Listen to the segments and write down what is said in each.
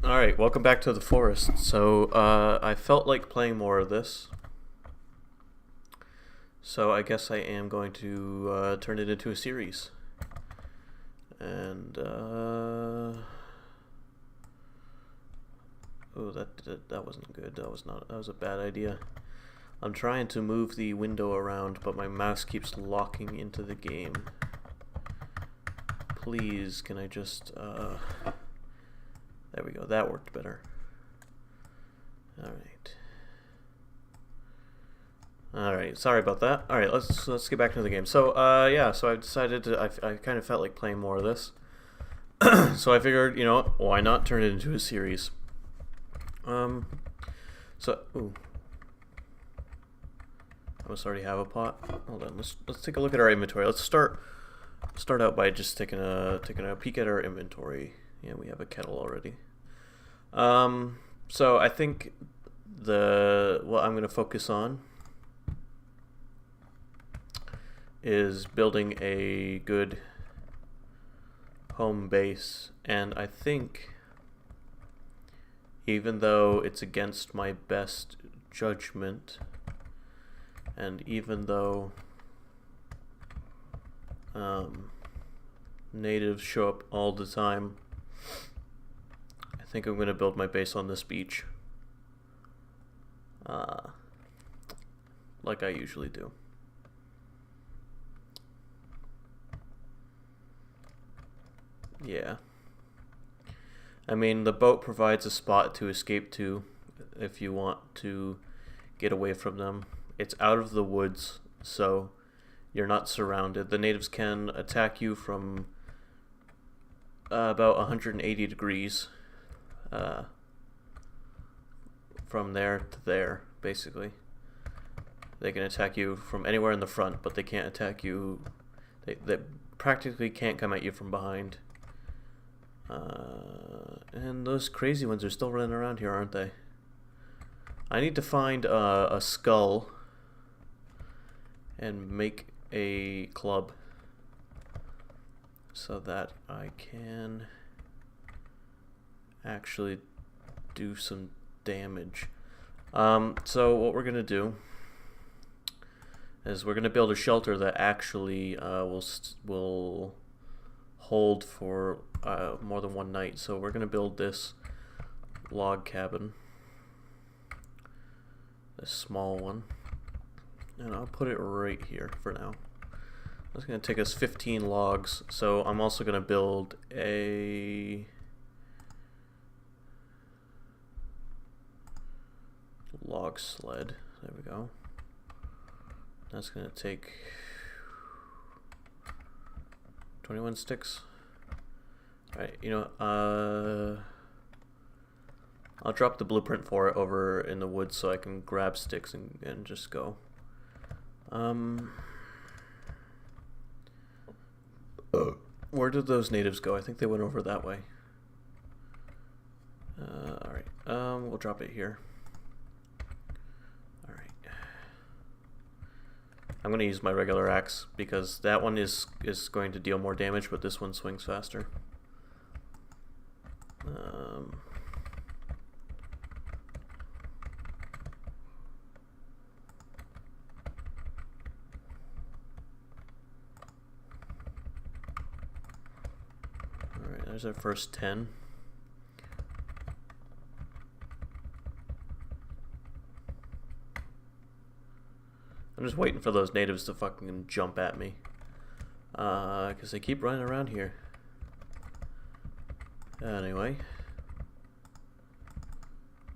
Alright, welcome back to the forest. So, I felt like playing more of this. So I guess I am going to turn it into a series. And, oh, that wasn't good. That was a bad idea. I'm trying to move the window around, but my mouse keeps locking into the game. Please, can I just, there we go, that worked better. Alright, sorry about that. Alright, let's get back into the game. So, yeah, so I decided I kind of felt like playing more of this. So I figured, you know, why not turn it into a series? Ooh. I must already have a pot. Hold on, let's take a look at our inventory. Let's start out by just taking a peek at our inventory. Yeah, we have a kettle already. So I think what I'm going to focus on is building a good home base, and I think even though it's against my best judgment, and even though natives show up all the time, I think I'm going to build my base on this beach, like I usually do. Yeah. I mean, the boat provides a spot to escape to if you want to get away from them. It's out of the woods, so you're not surrounded. The natives can attack you from about 180 degrees. From there to there, basically. They can attack you from anywhere in the front, but they can't attack you. They practically can't come at you from behind. And those crazy ones are still running around here, aren't they? I need to find a skull and make a club so that I can actually do some damage. So what we're gonna do is we're gonna build a shelter that actually will hold for more than one night. So we're gonna build this log cabin, this small one, and I'll put it right here for now. That's gonna take us 15 logs. So I'm also gonna build a log sled. There we go. That's gonna take 21 sticks. Alright, you know, I'll drop the blueprint for it over in the woods so I can grab sticks and just go. Where did those natives go? I think they went over that way. Alright, we'll drop it here. Alright. I'm going to use my regular axe because that one is going to deal more damage, but this one swings faster. Alright, there's our first 10. I'm just waiting for those natives to fucking jump at me. Because they keep running around here. Anyway.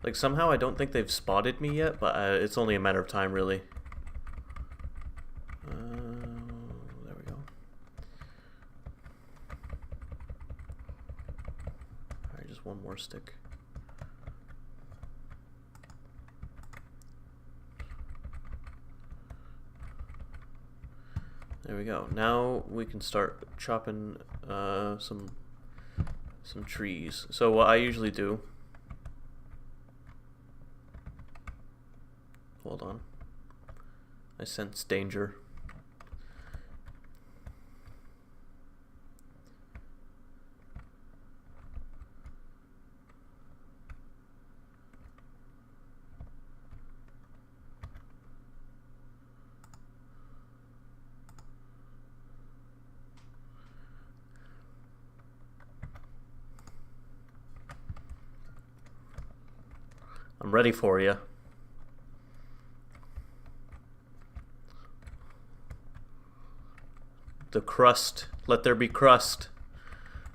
Like, somehow I don't think they've spotted me yet, but it's only a matter of time, really. There we go. Alright, just one more stick. There we go. Now we can start chopping some trees. So what I usually do... Hold on. I sense danger. I'm ready for you. The crust. Let there be crust.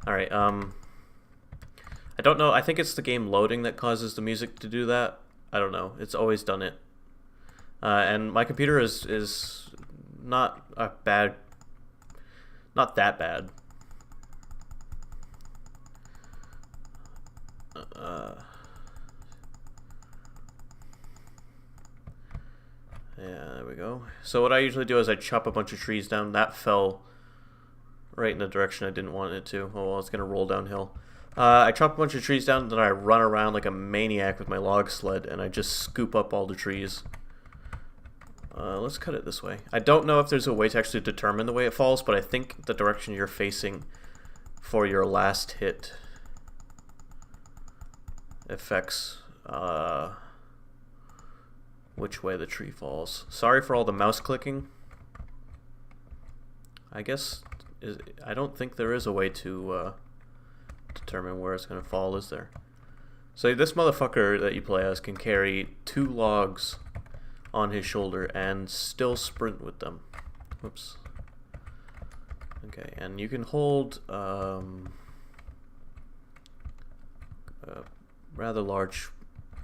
Alright, I don't know. I think it's the game loading that causes the music to do that. I don't know. It's always done it. And my computer is not a bad... Not that bad. Yeah, there we go. So what I usually do is I chop a bunch of trees down. That fell right in the direction I didn't want it to. Oh, well, it's going to roll downhill. I chop a bunch of trees down, then I run around like a maniac with my log sled, and I just scoop up all the trees. Let's cut it this way. I don't know if there's a way to actually determine the way it falls, but I think the direction you're facing for your last hit affects which way the tree falls. Sorry for all the mouse clicking. I guess I don't think there is a way to determine where it's going to fall, is there? So this motherfucker that you play as can carry 2 logs on his shoulder and still sprint with them. Whoops. Okay, and you can hold a rather large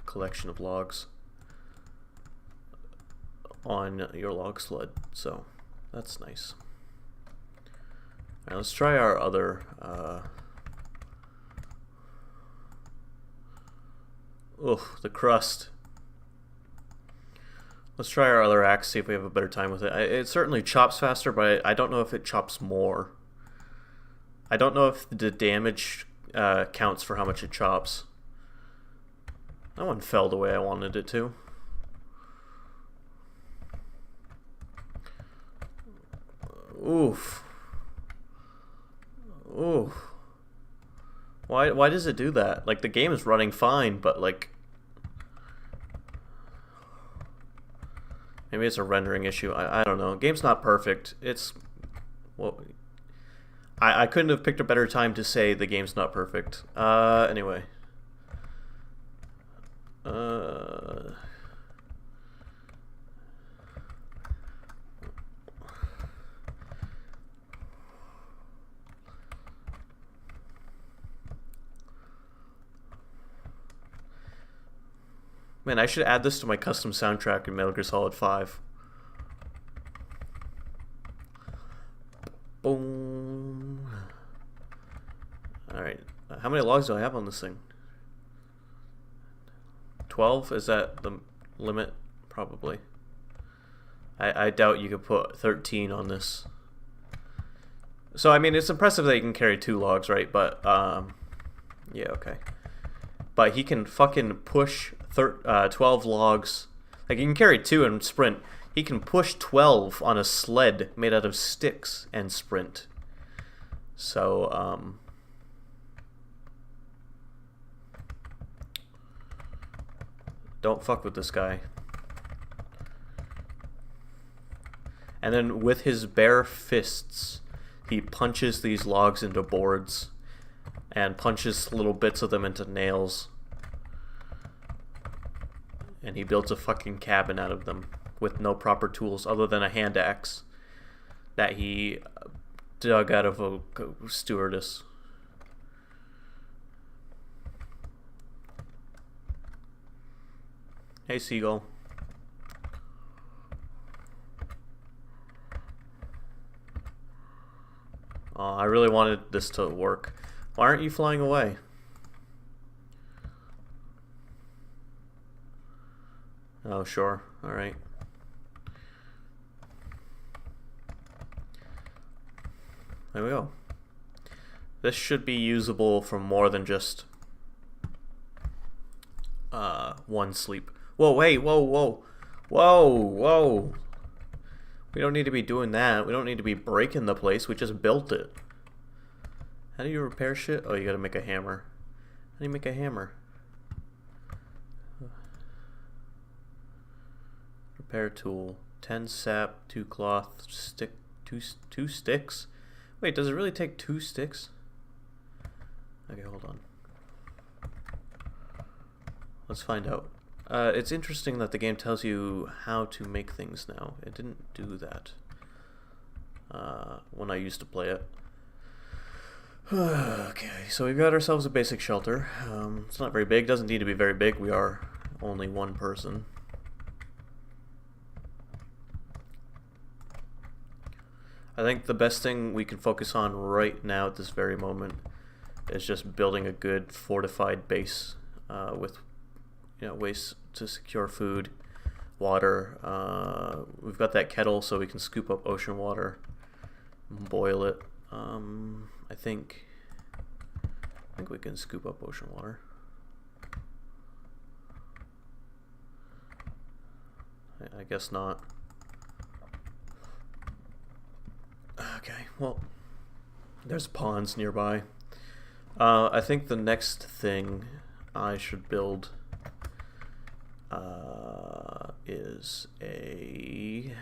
collection of logs on your log sled, so that's nice. Alright, let's try our other the crust. Let's try our other axe, see if we have a better time with it. It certainly chops faster, but I don't know if it chops more. I don't know if the damage counts for how much it chops. That one fell the way I wanted it to. Oof. Oof. Why does it do that? Like, the game is running fine, but like... Maybe it's a rendering issue. I don't know. Game's not perfect. It's... Well... I couldn't have picked a better time to say the game's not perfect. Anyway. Man, I should add this to my custom soundtrack in Metal Gear Solid 5. Boom. Alright. How many logs do I have on this thing? 12? Is that the limit? Probably. I doubt you could put 13 on this. So, I mean, it's impressive that he can carry 2 logs, right? But, yeah, okay. But he can fucking push 12 logs. Like, he can carry 2 and sprint. He can push 12 on a sled made out of sticks and sprint. So, don't fuck with this guy. And then with his bare fists, he punches these logs into boards and punches little bits of them into nails. And he builds a fucking cabin out of them with no proper tools other than a hand axe that he dug out of a stewardess. Hey, seagull. Oh, I really wanted this to work. Why aren't you flying away? Oh, sure. Alright. There we go. This should be usable for more than just one sleep. Whoa, wait, whoa, whoa. Whoa, whoa. We don't need to be doing that. We don't need to be breaking the place. We just built it. How do you repair shit? Oh, you gotta make a hammer. How do you make a hammer? Repair tool. 10 sap, 2 cloth, stick, 2 sticks? Wait, does it really take 2 sticks? Okay, hold on. Let's find out. It's interesting that the game tells you how to make things now. It didn't do that when I used to play it. Okay, so we've got ourselves a basic shelter. It's not very big, doesn't need to be very big. We are only one person. I think the best thing we can focus on right now at this very moment is just building a good fortified base with ways to secure food, water. We've got that kettle so we can scoop up ocean water, boil it. I think we can scoop up ocean water. I guess not. Okay, well, there's ponds nearby. I think the next thing I should build is a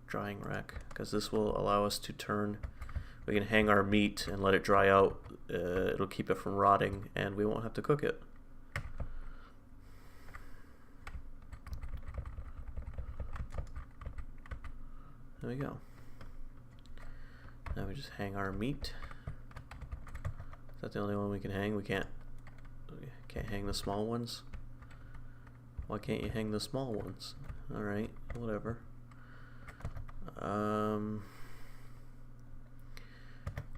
drying rack, because this will allow us to turn. We can hang our meat and let it dry out. It'll keep it from rotting, and we won't have to cook it. There we go. Now we just hang our meat. Is that the only one we can hang? We can't hang the small ones? Why can't you hang the small ones? Alright, whatever.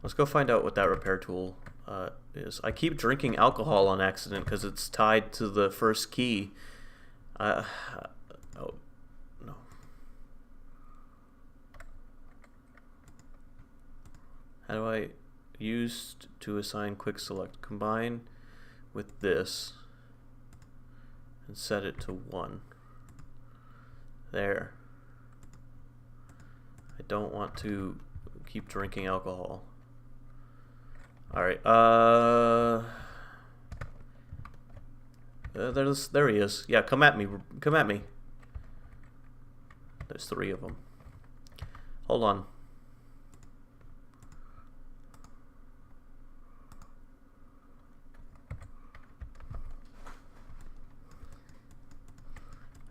Let's go find out what that repair tool is. I keep drinking alcohol on accident because it's tied to the first key. Oh, no. How do I use to assign quick select? Combine with this and set it to 1. There. I don't want to keep drinking alcohol. Alright, there he is. Yeah, come at me. Come at me. There's 3 of them. Hold on.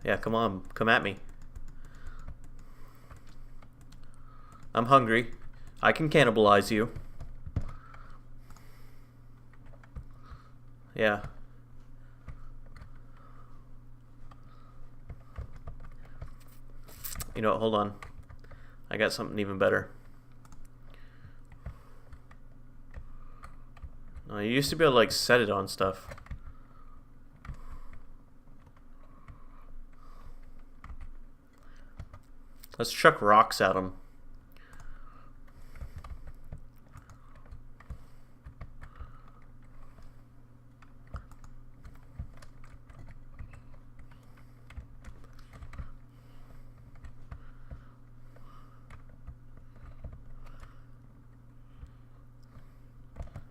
Yeah, come on. Come at me. I'm hungry. I can cannibalize you. Yeah. You know what, hold on. I got something even better. You used to be able to like set it on stuff. Let's chuck rocks at them.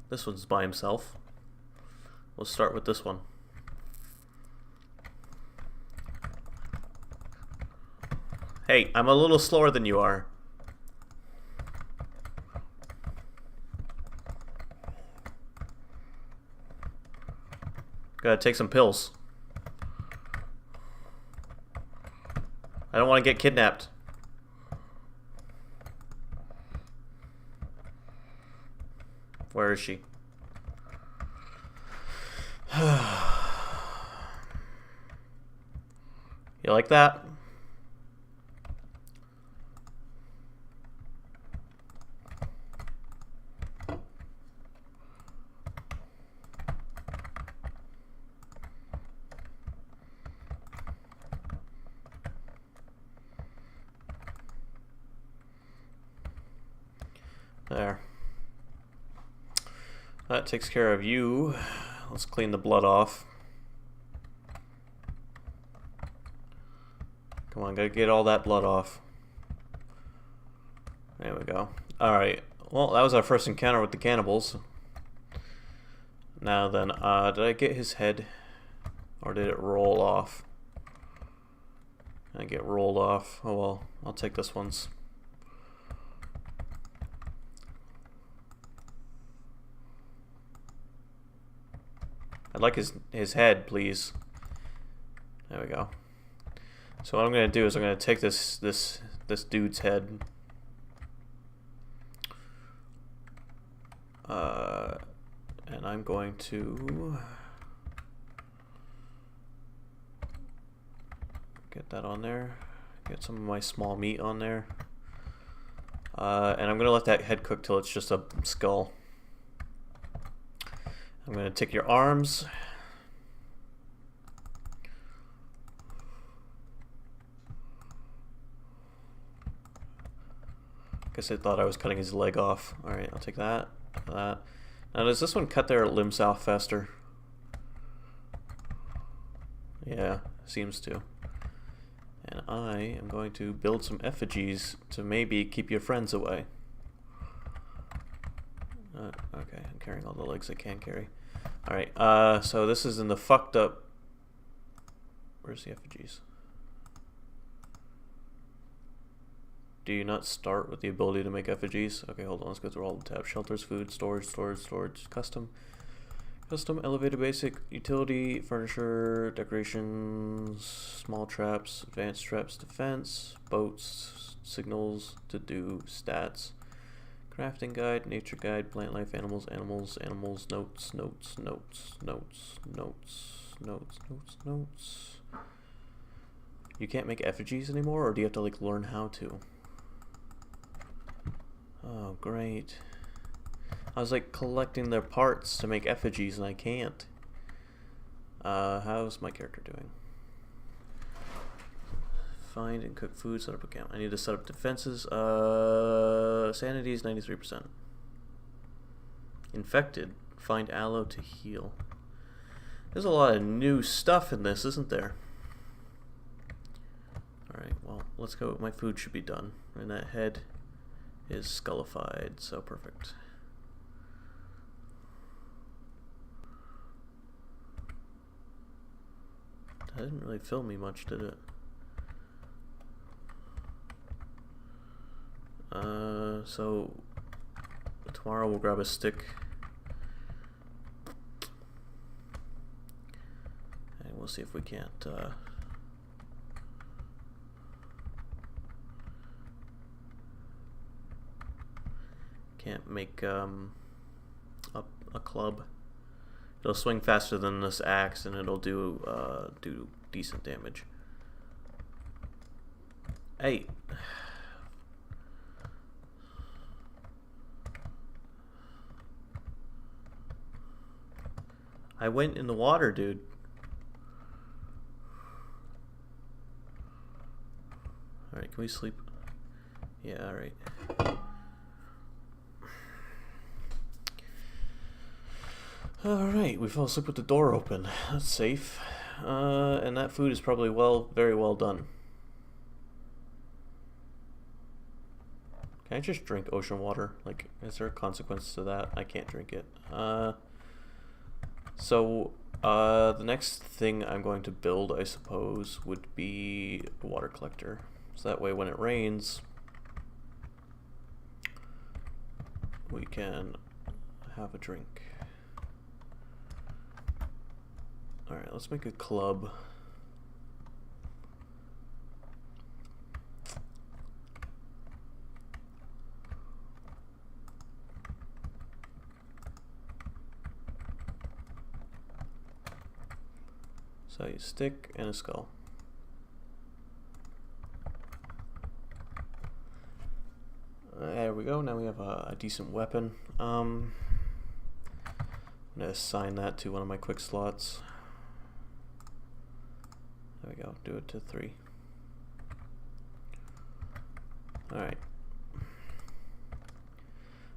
This one's by himself. We'll start with this one. Hey, I'm a little slower than you are. Gotta take some pills. I don't want to get kidnapped. Where is she? You like that? There. That takes care of you. Let's clean the blood off. Come on, gotta get all that blood off. There we go. Alright, well, that was our first encounter with the cannibals. Now then, did I get his head? Or did it roll off? I get rolled off. Oh well, I'll take this one's. I'd like his head, please. There we go. So what I'm gonna do is I'm gonna take this dude's head. And I'm going to get that on there. Get some of my small meat on there. And I'm gonna let that head cook till it's just a skull. I'm gonna take your arms. Guess I thought I was cutting his leg off. Alright, I'll take that. That. Now does this one cut their limbs off faster? Yeah, seems to. And I am going to build some effigies to maybe keep your friends away. Okay, I'm carrying all the legs I can carry. Alright, so this is in the fucked up... Where's the effigies? Do you not start with the ability to make effigies? Okay, hold on, let's go through all the tabs. Shelters, food, storage, custom. Custom, elevated, basic, utility, furniture, decorations, small traps, advanced traps, defense, boats, signals, to do, stats, crafting guide, nature guide, plant life, animals, notes. You can't make effigies anymore, or do you have to like learn how to? Oh, great. I was like collecting their parts to make effigies and I can't. How's my character doing? Find and cook food, set up a camp. I need to set up defenses. Sanity is 93%. Infected. Find aloe to heal. There's a lot of new stuff in this, isn't there? Alright, well, let's go. My food should be done. And that head is skullified, so perfect. That didn't really fill me much, did it? So tomorrow we'll grab a stick and we'll see if we can't make a club. It'll swing faster than this axe and it'll do decent damage. Hey. I went in the water, dude. Alright, can we sleep? Yeah, alright. Alright, we fell asleep with the door open. That's safe. And that food is probably very well done. Can I just drink ocean water? Like, is there a consequence to that? I can't drink it. So, the next thing I'm going to build, I suppose, would be a water collector. So that way when it rains, we can have a drink. Alright, let's make a club. So a stick and a skull. There we go. Now we have a decent weapon. I'm gonna assign that to one of my quick slots. There we go. Do it to 3. Alright.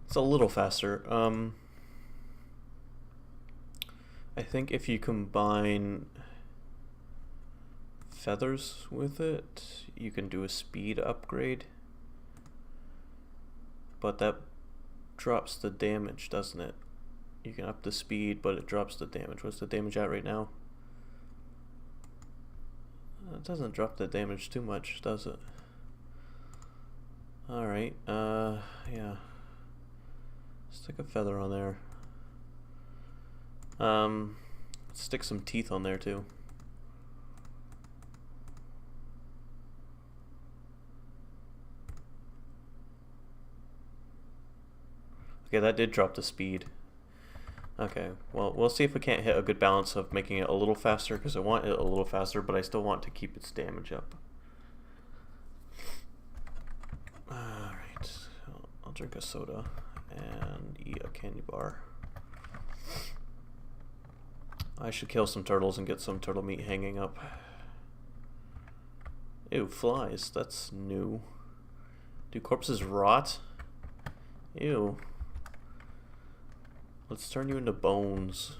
It's a little faster. I think if you combine feathers with it, you can do a speed upgrade. But that drops the damage, doesn't it? You can up the speed, but it drops the damage. What's the damage at right now? It doesn't drop the damage too much, does it? Alright, yeah. Stick a feather on there. Stick some teeth on there too. Okay, that did drop the speed. Okay, well, we'll see if we can't hit a good balance of making it a little faster, because I want it a little faster, but I still want to keep its damage up. Alright, I'll drink a soda and eat a candy bar. I should kill some turtles and get some turtle meat hanging up. Ew, flies, that's new. Do corpses rot? Ew. Let's turn you into bones.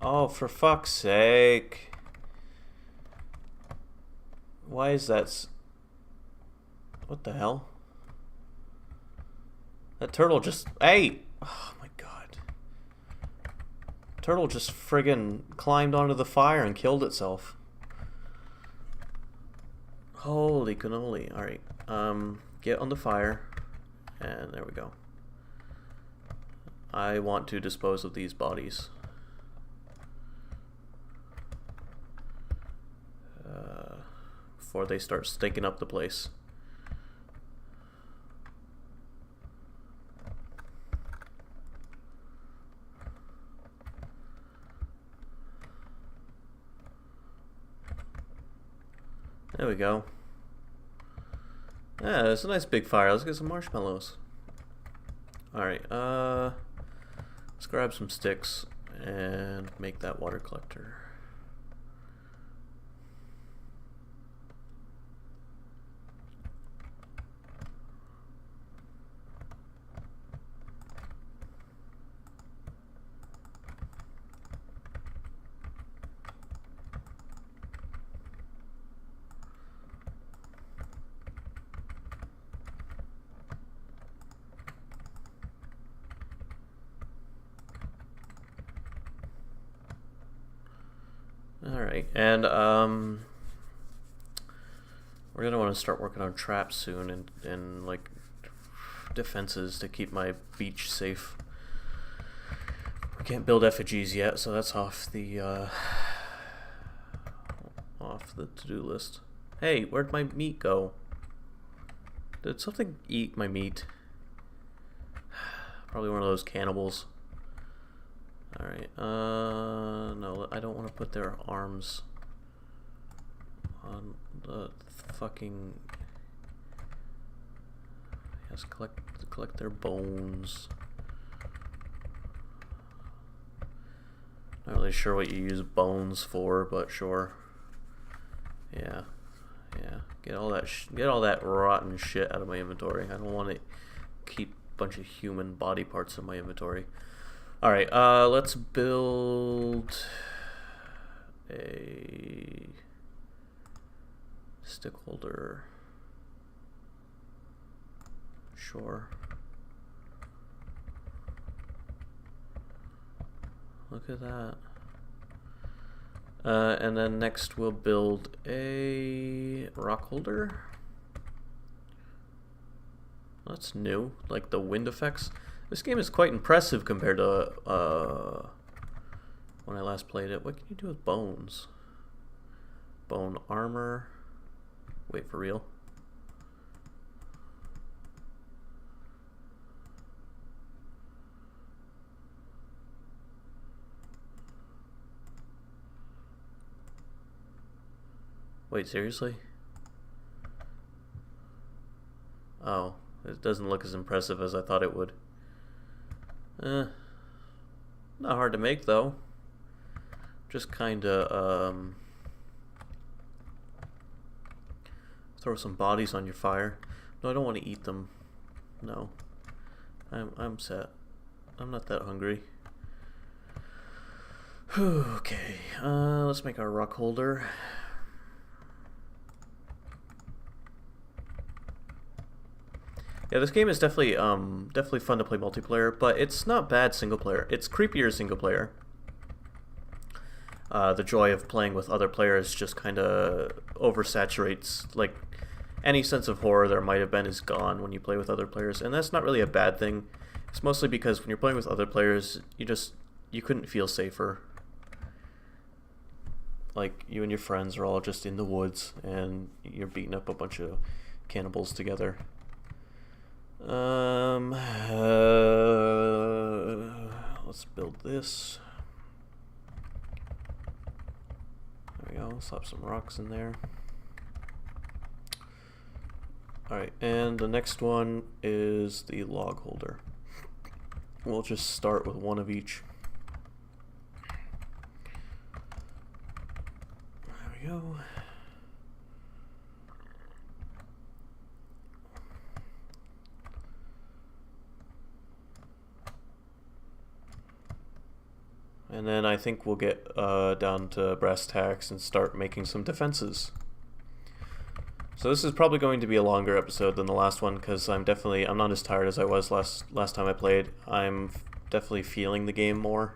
Oh, for fuck's sake. Why is that? What the hell? That turtle just... Hey! Oh my god. Turtle just friggin' climbed onto the fire and killed itself. Holy cannoli. Alright. Get on the fire. And there we go. I want to dispose of these bodies. Before they start stinking up the place. There we go. Yeah, it's a nice big fire. Let's get some marshmallows. Alright, let's grab some sticks and make that water collector. Alright, and we're gonna want to start working on traps soon and like defenses to keep my beach safe. We can't build effigies yet, so that's off the to-do list. Hey, where'd my meat go? Did something eat my meat? Probably one of those cannibals. Alright, no, I don't want to put their arms on the fucking... Yes, collect their bones. Not really sure what you use bones for, but sure. Yeah, get all that rotten shit out of my inventory. I don't want to keep a bunch of human body parts in my inventory. Alright, let's build a stick holder. Sure. Look at that. And then next we'll build a rock holder. That's new, like the wind effects. This game is quite impressive compared to when I last played it. What can you do with bones? Bone armor. Wait, for real? Wait, seriously? Oh, it doesn't look as impressive as I thought it would. Not hard to make though. Just kinda throw some bodies on your fire. No, I don't want to eat them. No. I'm set. I'm not that hungry. Okay, let's make our rock holder. Yeah, this game is definitely fun to play multiplayer, but it's not bad single player. It's creepier single player. The joy of playing with other players just kind of oversaturates, like, any sense of horror there might have been is gone when you play with other players, and that's not really a bad thing. It's mostly because when you're playing with other players, you couldn't feel safer. like you and your friends are all just in the woods and you're beating up a bunch of cannibals together. Let's build this. There we go. Slap some rocks in there. Alright, and the next one is the log holder. We'll just start with one of each. There we go. And then I think we'll get down to brass tacks and start making some defenses. So this is probably going to be a longer episode than the last one because I'm not as tired as I was last time I played. I'm definitely feeling the game more.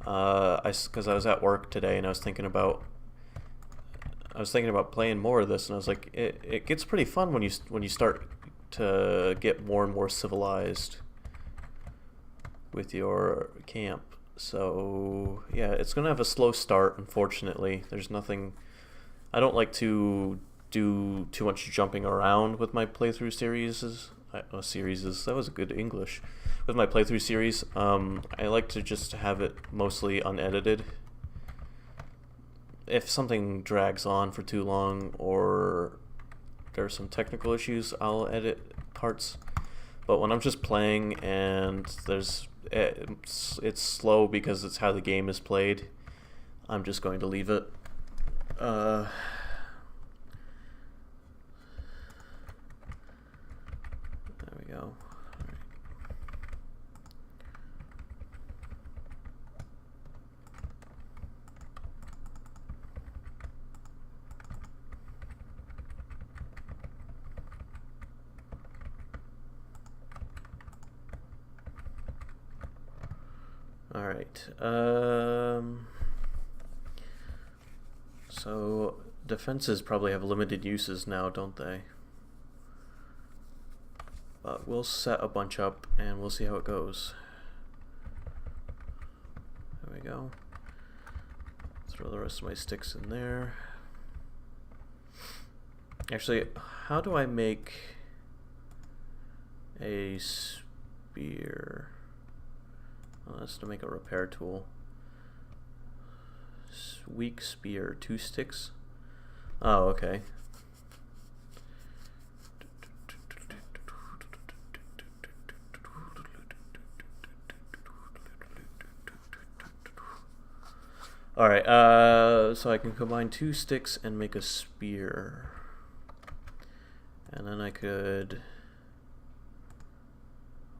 Because I was at work today and I was thinking about playing more of this, and I was like, it gets pretty fun when you start to get more and more civilized with your camp. So yeah, it's gonna have a slow start, unfortunately. There's nothing. I don't like to do too much jumping around with my playthrough series. That was a good English. With my playthrough series, I like to just have it mostly unedited. If something drags on for too long or there's some technical issues, I'll edit parts. But when I'm just playing and it's slow because it's how the game is played, I'm just going to leave it. There we go. Alright, so defenses probably have limited uses now, don't they? But we'll set a bunch up and we'll see how it goes. There we go. Throw the rest of my sticks in there. Actually, how do I make a spear? Oh, that's to make a repair tool. Weak spear, 2 sticks. Oh, okay. Alright, so I can combine 2 sticks and make a spear. And then I could...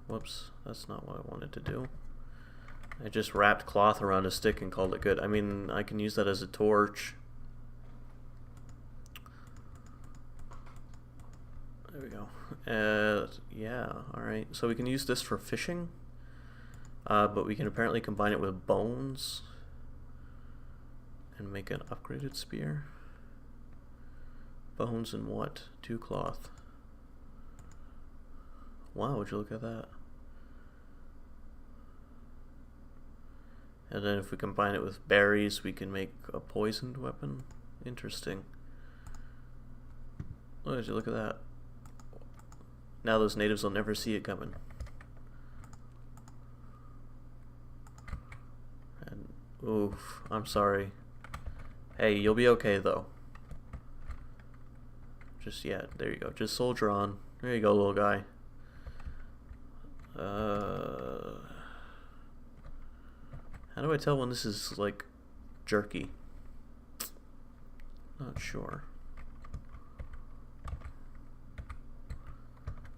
Whoops, that's not what I wanted to do. I just wrapped cloth around a stick and called it good. I mean, I can use that as a torch. There we go. Yeah, alright. So we can use this for fishing. But we can apparently combine it with bones and make an upgraded spear. Bones and what? 2 cloth. Wow, would you look at that? And then if we combine it with berries, we can make a poisoned weapon. Interesting. Would you look at that? Now those natives will never see it coming. And oof, I'm sorry. Hey, you'll be okay though. Just, yeah, there you go. Just soldier on. There you go, little guy. How do I tell when this is, like, jerky? Not sure.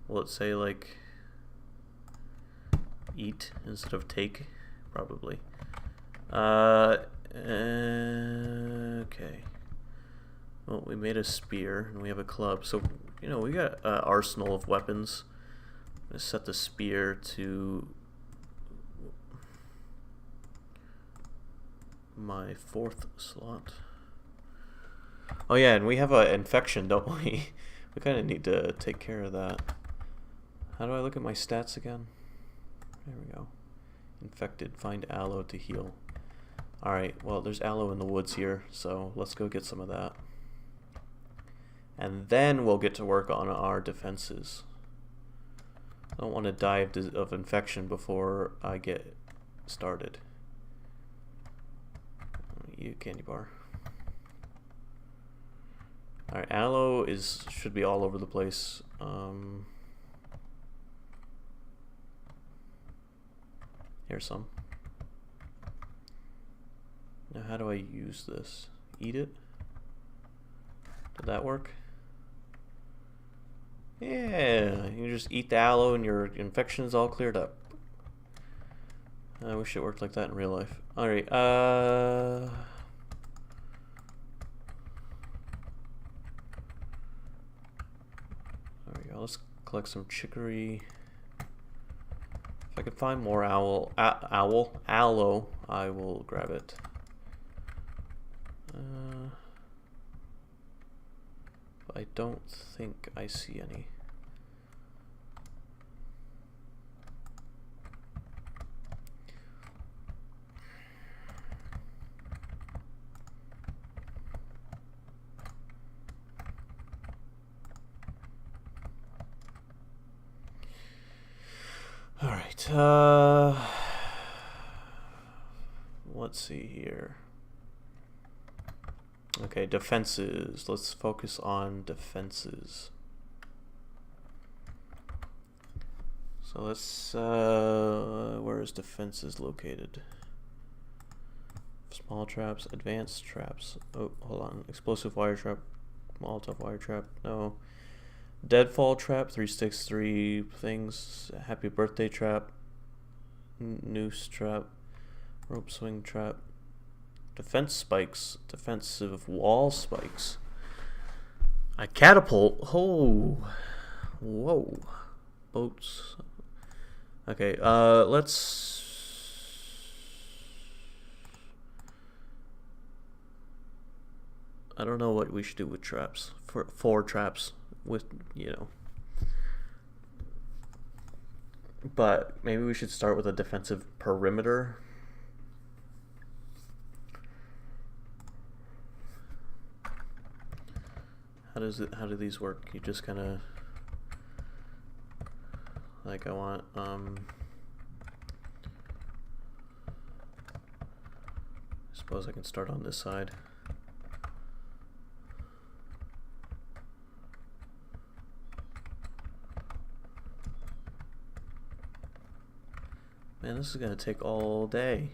Will it say, like, eat instead of take? Probably. Okay. Well, we made a spear, and we have a club, so, you know, we got an arsenal of weapons. I'm going to set the spear to my 4th slot. Oh yeah, and we have an infection, don't we? We kind of need to take care of that. How do I look at my stats again? There we go. Infected. Find aloe to heal. Alright, well, there's aloe in the woods here, so let's go get some of that. And then we'll get to work on our defenses. I don't want to die of infection before I get started. You candy bar. Alright, aloe should be all over the place. Here's some. Now how do I use this? Eat it? Did that work? Yeah, you just eat the aloe and your infection is all cleared up. I wish it worked like that in real life. Alright, there we go. Let's collect some chicory. If I can find more aloe, I will grab it. I don't think I see any. All right. Let's see here. Okay, defenses. Let's focus on defenses. So let's, where is defenses located? Small traps, advanced traps. Oh, hold on. Explosive wire trap, Molotov wire trap. No. Deadfall trap, 3 sticks, 3 things. Happy birthday trap. Noose trap. Rope swing trap. Defense spikes. Defensive wall spikes. A catapult. Oh. Whoa. Boats. Okay, let's... I don't know what we should do with traps. For 4 traps. With, you know. But maybe we should start with a defensive perimeter. How do these work? You just kind of, like, I want, I suppose I can start on this side. Man, this is gonna take all day.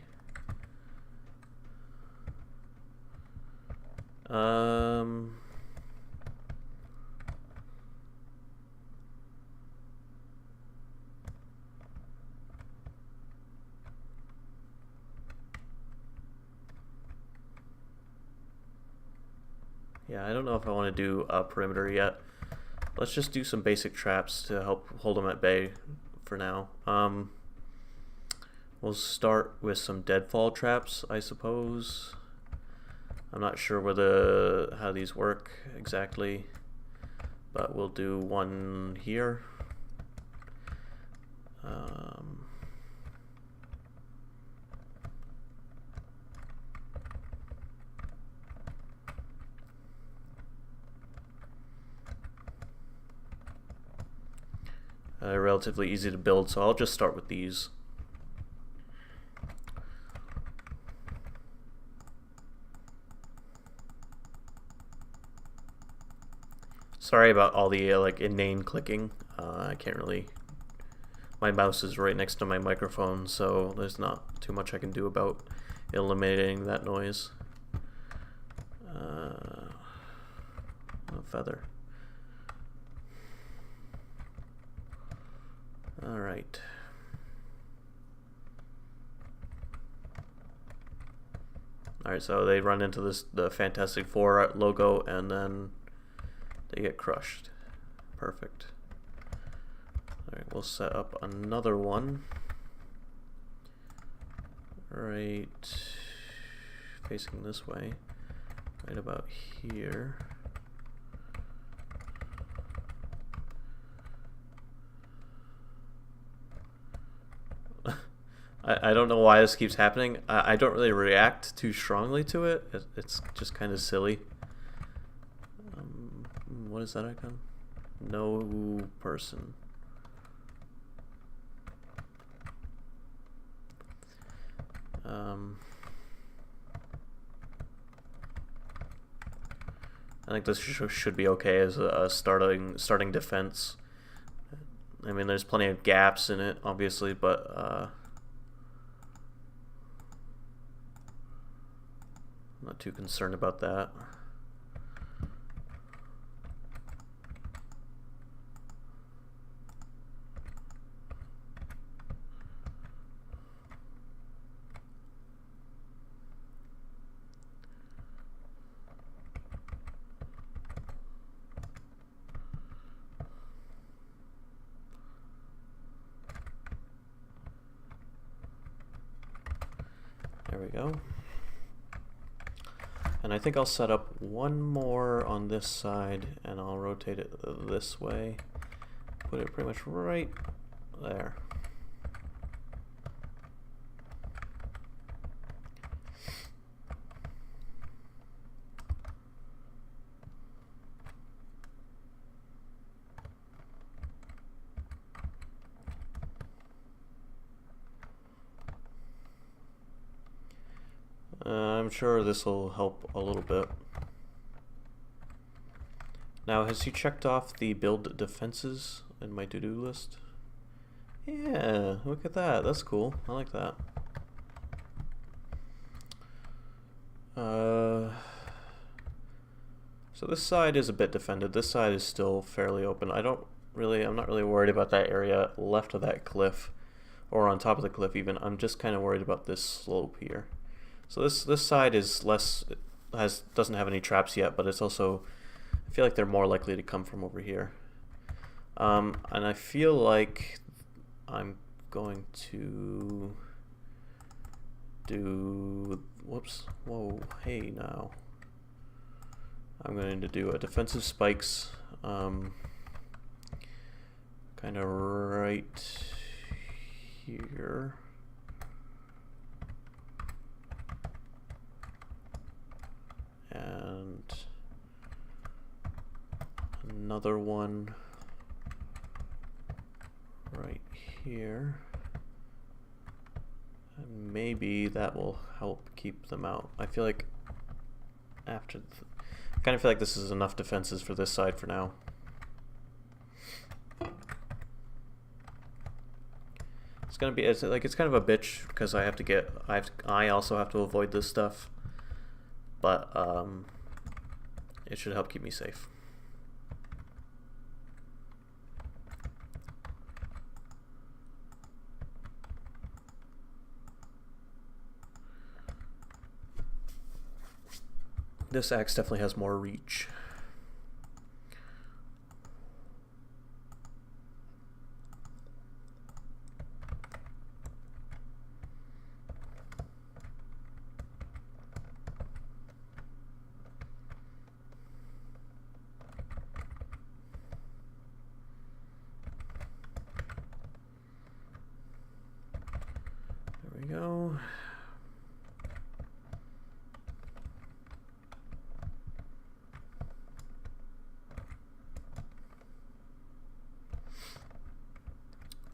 Yeah, I don't know if I want to do a perimeter yet. Let's just do some basic traps to help hold them at bay for now. We'll start with some deadfall traps, I suppose. I'm not sure how these work exactly, but we'll do one here. Relatively easy to build, so I'll just start with these. Sorry about all the like inane clicking. I can't really. My mouse is right next to my microphone, so there's not too much I can do about eliminating that noise. A feather. All right. All right, so they run into the Fantastic Four logo, and then they get crushed. Perfect. All right, we'll set up another one. Right, facing this way, right about here. I don't know why this keeps happening. I don't really react too strongly to it. It's just kind of silly. What is that icon? No person. I think this should be okay as a starting defense. I mean, there's plenty of gaps in it, obviously, but I'm not too concerned about that. There we go. And I think I'll set up one more on this side, and I'll rotate it this way. Put it pretty much right there. I'm sure this will help a little bit. Now, has he checked off the build defenses in my to-do list? Yeah, look at that. That's cool. I like that. So this side is a bit defended. This side is still fairly open. I'm not really worried about that area left of that cliff, or on top of the cliff even. I'm just kind of worried about this slope here. So this side is doesn't have any traps yet, but it's also, I feel like they're more likely to come from over here. And I feel like I'm going to do, whoops, whoa, hey now. I'm going to do a defensive spikes, kind of right here. And another one right here, and maybe that will help keep them out. I feel like I kind of feel like this is enough defenses for this side for now. It's gonna be it's kind of a bitch because I also have to avoid this stuff. But it should help keep me safe. This axe definitely has more reach. Go.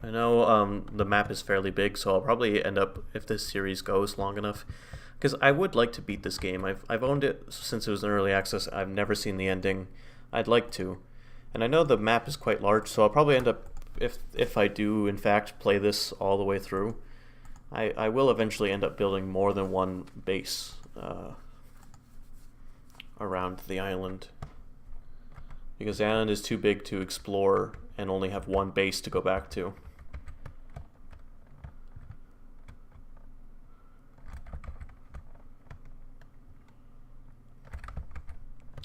I know the map is fairly big, so I'll probably end up, if this series goes long enough, because I would like to beat this game. I've owned it since it was in early access. I've never seen the ending. I'd like to, and I know the map is quite large, so I'll probably end up, if I do in fact play this all the way through, I will eventually end up building more than one base around the island, because the island is too big to explore and only have one base to go back to.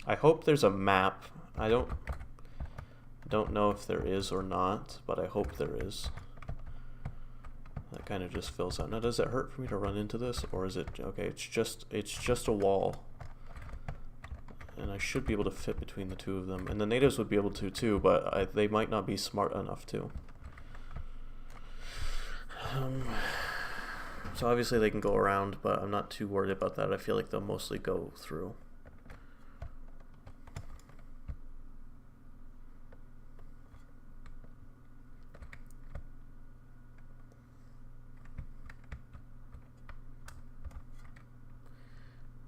I hope there's a map. I don't know if there is or not, but I hope there is. That kind of just fills out. Now, does it hurt for me to run into this, or is it okay? It's just a wall, and I should be able to fit between the two of them. And the natives would be able to too, but they might not be smart enough to. So obviously they can go around, but I'm not too worried about that. I feel like they'll mostly go through.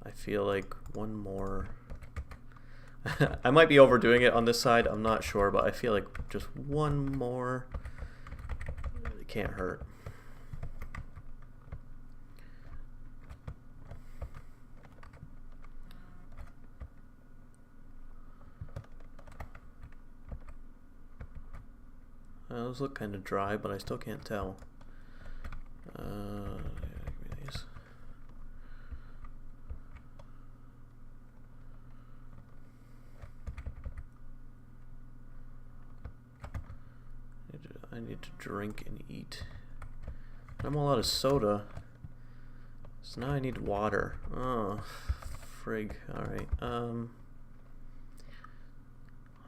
I feel like one more. I might be overdoing it on this side, I'm not sure, but I feel like just one more. It can't hurt. Those look kind of dry, but I still can't tell. Give me these. I need to drink and eat. I'm all out of soda. So now I need water. Oh, frig. Alright.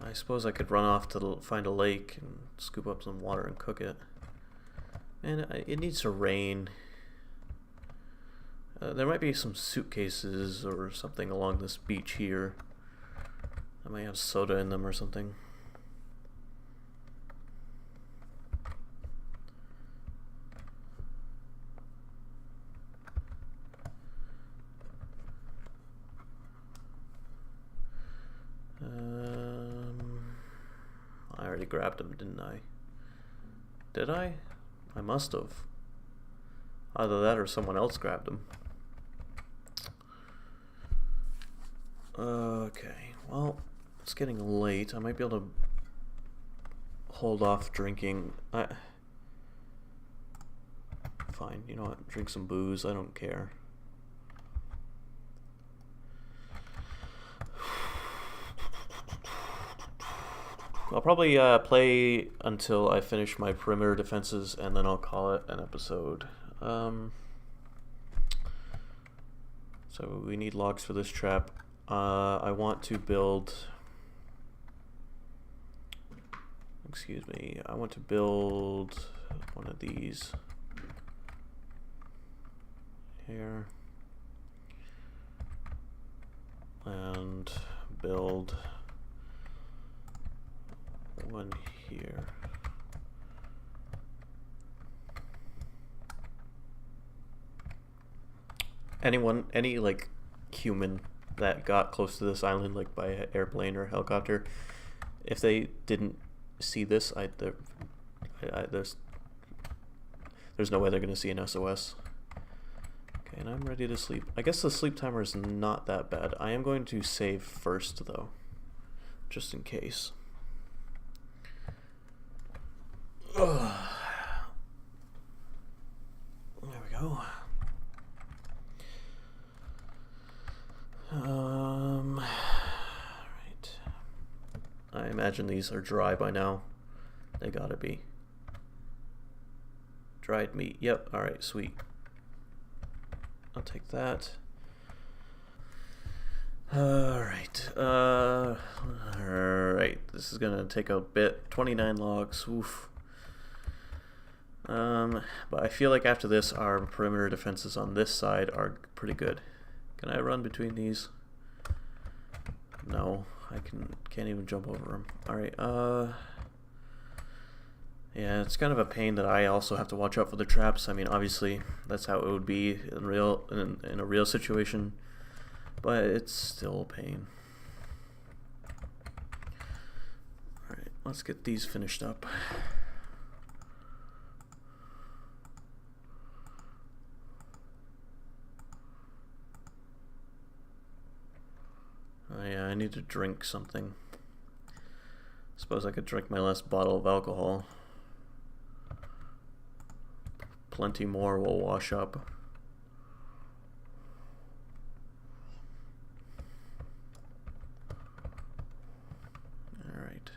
I suppose I could run off to find a lake and scoop up some water and cook it. Man, it needs to rain. There might be some suitcases or something along this beach here. I might have soda in them or something. I already grabbed them, didn't I? Did I? I must have. Either that or someone else grabbed them. Okay, well, it's getting late. I might be able to hold off drinking. Fine, you know what? Drink some booze. I don't care. I'll probably play until I finish my perimeter defenses, and then I'll call it an episode. So we need logs for this trap. I want to build... Excuse me. I want to build one of these here. And build... one here. Any like human that got close to this island, like by airplane or helicopter, if they didn't see this, there's no way they're gonna see an SOS. Okay, and I'm ready to sleep. I guess the sleep timer is not that bad. I am going to save first though, just in case. There we go. Right. I imagine these are dry by now. They gotta be. Dried meat. Yep. Alright, sweet. I'll take that. Alright. Alright. This is gonna take a bit. 29 logs. Oof. But I feel like after this, our perimeter defenses on this side are pretty good. Can I run between these? No, I can't even jump over them. All right. Yeah, it's kind of a pain that I also have to watch out for the traps. I mean, obviously, that's how it would be in a real situation, but it's still a pain. All right, let's get these finished up. Oh yeah, I need to drink something. Suppose I could drink my last bottle of alcohol. Plenty more will wash up. All right.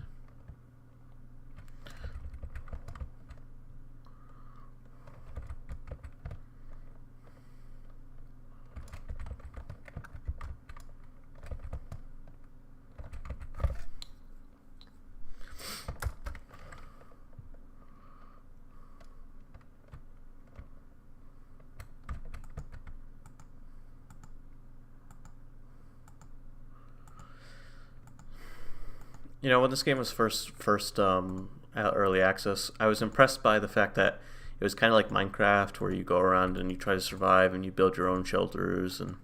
You know, when this game was first out early access, I was impressed by the fact that it was kind of like Minecraft, where you go around and you try to survive and you build your own shelters and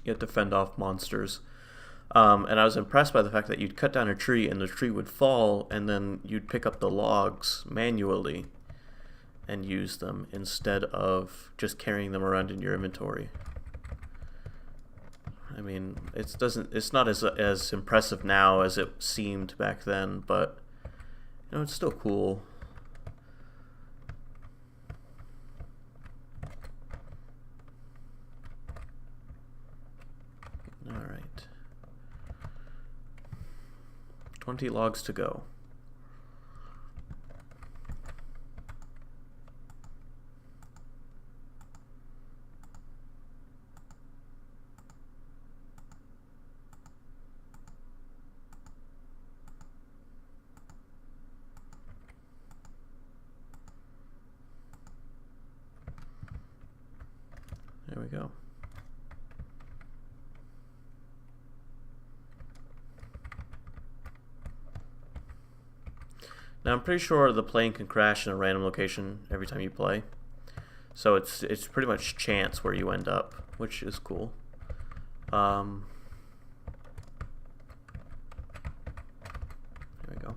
you have to fend off monsters. And I was impressed by the fact that you'd cut down a tree and the tree would fall, and then you'd pick up the logs manually and use them instead of just carrying them around in your inventory. I mean, it's not as impressive now as it seemed back then, but you know, it's still cool. All right. 20 logs to go. There we go. Now I'm pretty sure the plane can crash in a random location every time you play. So it's pretty much chance where you end up, which is cool. There we go.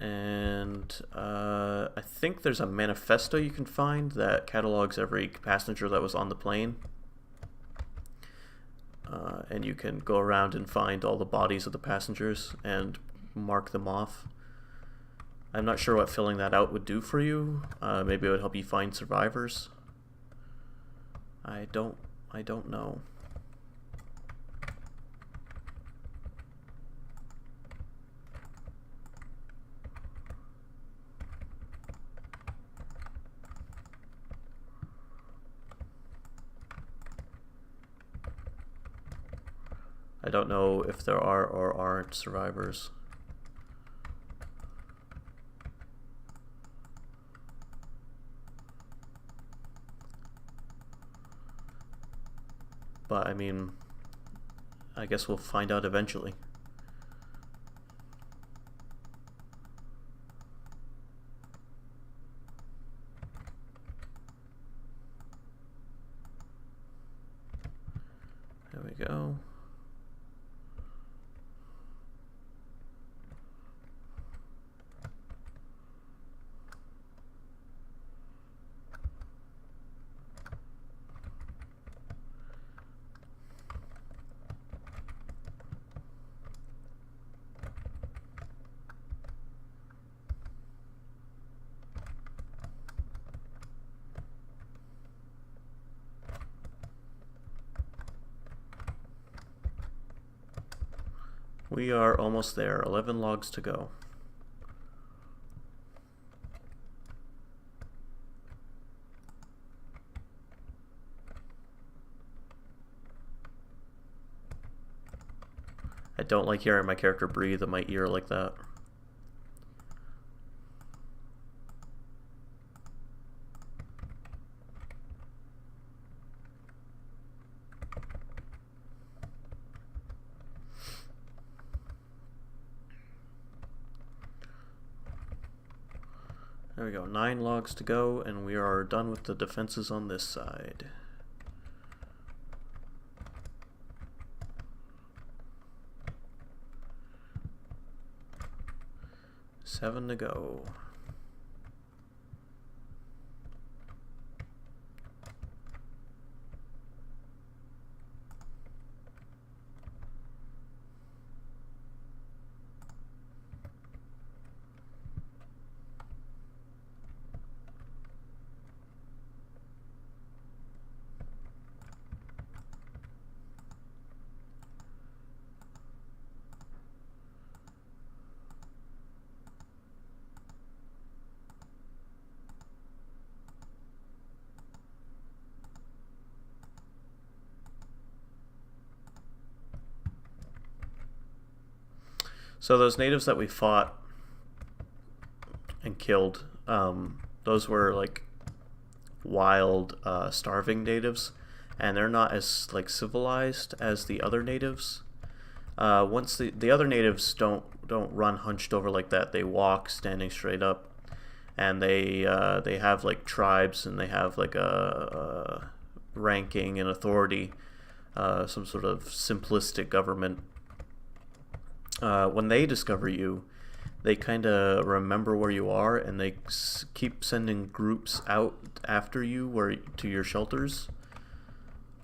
And I think there's a manifesto you can find that catalogs every passenger that was on the plane. And you can go around and find all the bodies of the passengers and mark them off. I'm not sure what filling that out would do for you. Maybe it would help you find survivors. I don't know. I don't know if there are or aren't survivors. But I mean, I guess we'll find out eventually. There we go. We are almost there. 11 logs to go. I don't like hearing my character breathe in my ear like that. There we go, 9 logs to go, and we are done with the defenses on this side. Seven to go. So those natives that we fought and killed, those were like wild, starving natives, and they're not as like civilized as the other natives. Once the other natives don't run hunched over like that. They walk standing straight up, and they have like tribes, and they have like a ranking and authority, some sort of simplistic government. When they discover you, they kind of remember where you are, and they keep sending groups out after you to your shelters.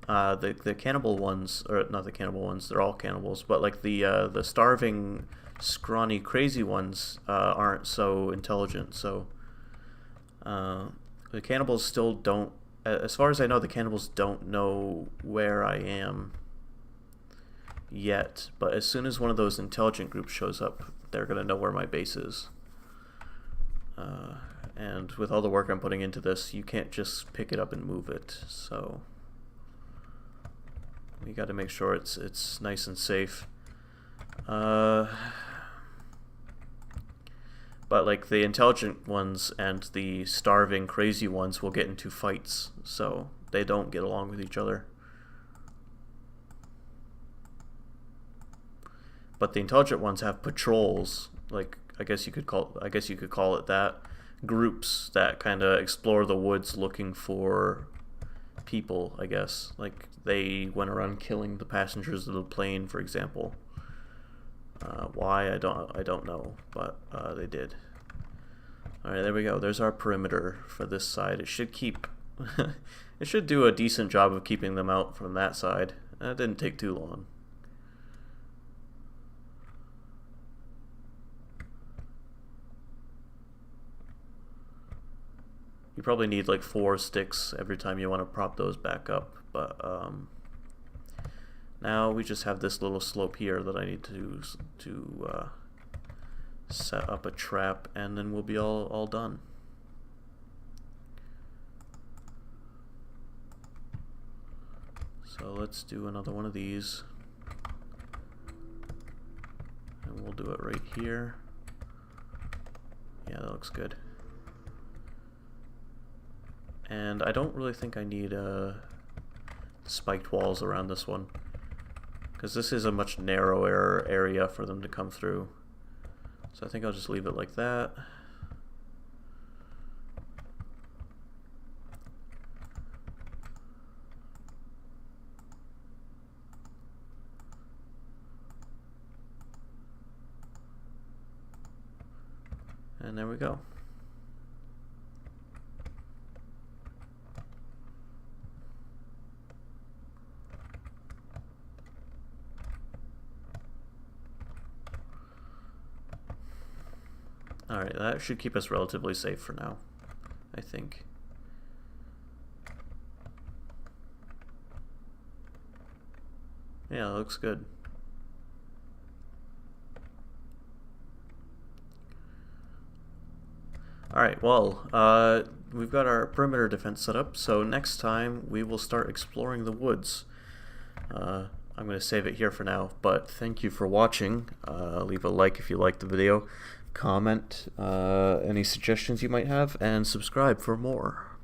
The cannibal ones, or not the cannibal ones, they're all cannibals, but like the starving, scrawny, crazy ones aren't so intelligent. So the cannibals still don't, as far as I know, the cannibals don't know where I am yet. But as soon as one of those intelligent groups shows up, they're gonna know where my base is. And with all the work I'm putting into this, you can't just pick it up and move it. So we got to make sure it's nice and safe. But like the intelligent ones and the starving, crazy ones will get into fights, so they don't get along with each other. But the intelligent ones have patrols, like I guess you could call it that, groups that kind of explore the woods looking for people, I guess. Like they went around killing the passengers of the plane, for example. Why I don't know, but they did. All right, there we go. There's our perimeter for this side. It should keep it should do a decent job of keeping them out from that side. That didn't take too long. You probably need like 4 sticks every time you want to prop those back up, but now we just have this little slope here that I need to set up a trap, and then we'll be all done. So let's do another one of these, and we'll do it right here. Yeah, that looks good. And I don't really think I need spiked walls around this one, because this is a much narrower area for them to come through. So I think I'll just leave it like that. And there we go. Alright, that should keep us relatively safe for now, I think. Yeah, it looks good. Alright, well, we've got our perimeter defense set up, so next time we will start exploring the woods. I'm going to save it here for now, but thank you for watching. Leave a like if you liked the video. Comment any suggestions you might have, and subscribe for more.